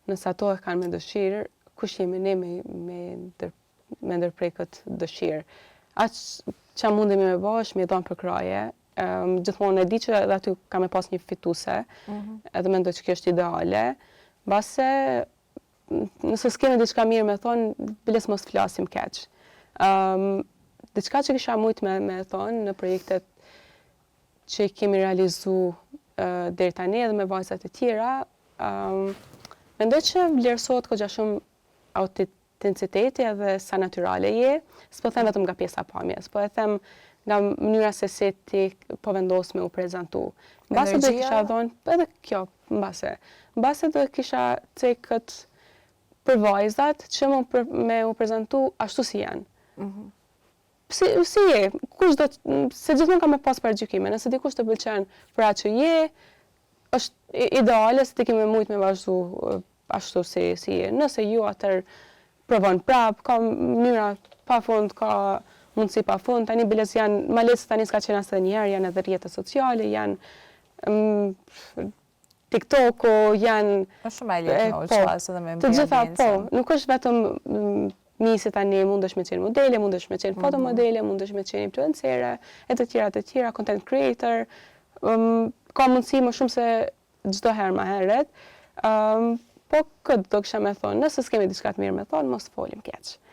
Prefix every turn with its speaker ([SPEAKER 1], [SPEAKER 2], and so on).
[SPEAKER 1] nëse ato e kanë me dëshirë, kush jemi ne me ndërprej këtë dëshirë. Që mundemi me bësh, mi e donë për kraje. Gjithmonë e di që edhe aty ka me pas një fituse, edhe mendoj që kjo është ideale. Base, nëse s'kemi diçka mirë me thonë, biles mos flasim keq. Diçka që kisha mujt me thonë në projektet që i kemi realizu deri tani edhe me vajzat e tjera, mendoj që vlerësohet kogja shumë autenticiteti edhe sa natyrale je, s'po them vetëm nga pjesa pamjes, po e them nga mënyra se si ti po vendos me u prezentu. Mbase do kisha thonë, edhe kjo, mbase do kisha cekët për vajzat që me u prezentu ashtu si janë. Si je, se gjithmonë ka me pas pargjykime, nëse dikush të pëlqen për atë që je, është ideale se ti kemi mujt me vazhdu ashtu si je. Nëse ju atër provon prap, ka mënyra pa fund, ka mundësi pa fund, tani biles janë, ma lesë tani s'ka qenë asë njerë, janë edhe rrjetet sociale, janë TikTok-u, janë...
[SPEAKER 2] është shumë e letë në uqasë dhe me
[SPEAKER 1] të gjitha, po, nuk është vetëm nisi tani mundesh me qenë modele, mundesh me qenë fotomodele, mundesh me qenë influencere, e të tjera, content creator, ka mundësi më shumë se çdo herë më herët, po këtë do kisha me thonë, nëse s'kemi diçka të mirë me thonë, mos folim keq.